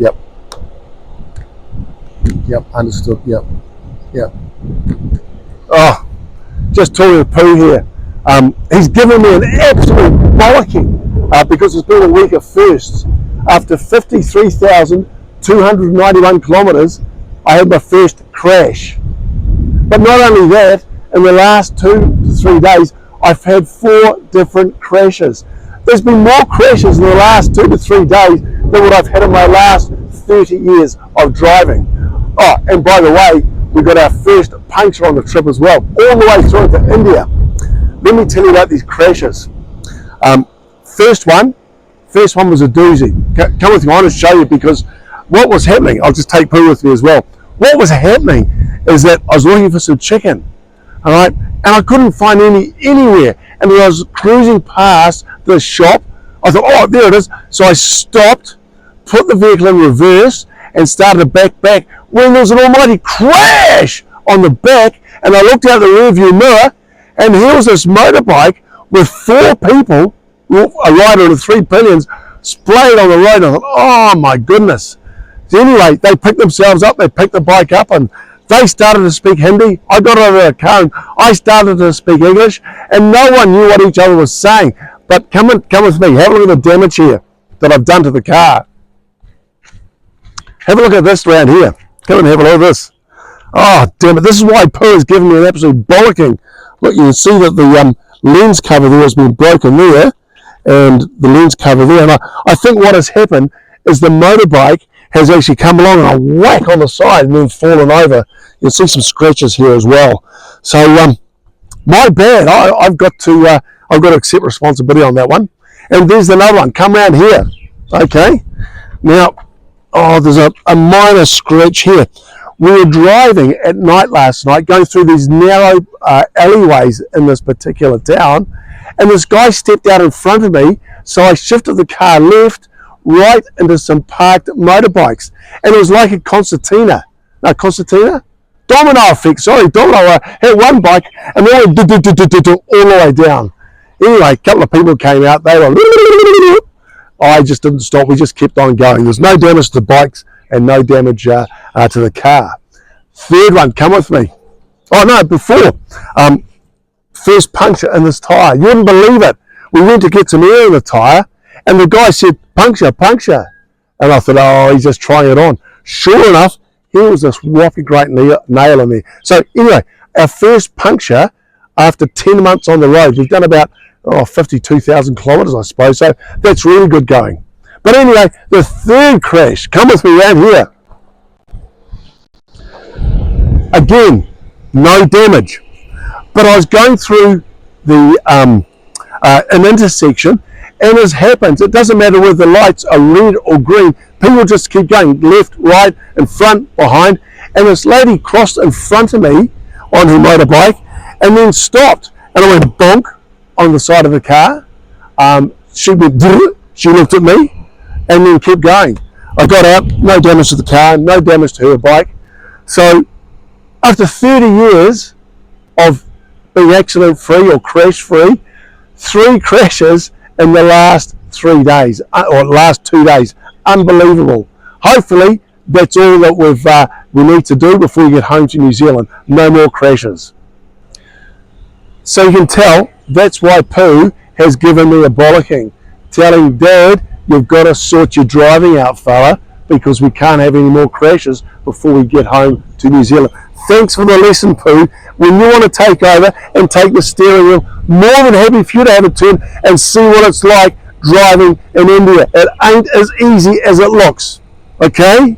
Yep. Yep, understood. Yep. Yep. Oh, just talking to Pooh here. He's given me an absolute bollocking because it's been a week of firsts. After 53,291 kilometres, I had my first crash. But not only that, in the last 2 to 3 days, I've had 4 different crashes. There's been more crashes in the last 2 to 3 days than what I've had in my last 30 years of driving. Oh, and by the way, we got our first puncture on the trip as well, all the way through to India. Let me tell you about these crashes. First one was a doozy. Come with me, I want to show you, because what was happening, I'll just take Pooh with me as well. What was happening is that I was looking for some chicken, all right, and I couldn't find any anywhere. And when I was cruising past the shop, I thought, oh, there it is. So I stopped, put the vehicle in reverse, and started to back when there was an almighty crash on the back, and I looked out the rearview mirror, and here was this motorbike with 4 people, a rider and 3 pillions, splayed on the road. I thought, oh my goodness. So anyway, they picked themselves up, they picked the bike up, and they started to speak Hindi. I got out of the car and I started to speak English, and no one knew what each other was saying. But come with me, have a look at the damage here that I've done to the car. Have a look at this around here. Come and have a look at this. Oh, damn it. This is why Pooh has given me an absolute bollocking. Look, you can see that the lens cover there has been broken there, and the lens cover there. And I think what has happened is the motorbike has actually come along and a whack on the side and then fallen over. You can see some scratches here as well. So, my bad. I've got to accept responsibility on that one. And there's another one. Come around here. Okay. Now, oh, there's a minor scratch here. We were driving at night last night, going through these narrow alleyways in this particular town, and this guy stepped out in front of me, so I shifted the car left, right into some parked motorbikes, and it was like a concertina. No, concertina? Domino effect, sorry, domino. I hit one bike, and then went all the way down. Anyway, a couple of people came out, they were... I just didn't stop, we just kept on going. There's no damage to the bikes and no damage to the car. Third one, come with me. Oh no, before. First puncture in this tyre. You wouldn't believe it. We went to get some air in the tyre, and the guy said, puncture, puncture. And I thought, oh, he's just trying it on. Sure enough, here was this whopping great nail in there. So anyway, our first puncture after 10 months on the road. We've done about 52,000 kilometres, I suppose. So that's really good going. But anyway, the third crash, come with me around here. Again, no damage. But I was going through the an intersection, and as happens, it doesn't matter whether the lights are red or green, people just keep going left, right, in front, behind, and this lady crossed in front of me on her motorbike and then stopped, and I went bonk on the side of the car. She went, she looked at me and then kept going. I got out, no damage to the car, no damage to her bike. So after 30 years of being accident free or crash free, 3 crashes in the last 3 days, or last 2 days. Unbelievable. Hopefully that's all that we need to do before we get home to New Zealand. No more crashes. So you can tell that's why Pooh has given me a bollocking, telling Dad, you've got to sort your driving out, fella, because we can't have any more crashes before we get home to New Zealand. Thanks for the lesson, Pooh. When you want to take over and take the steering wheel, more than happy for you to have a turn and see what it's like driving in India. It ain't as easy as it looks, okay?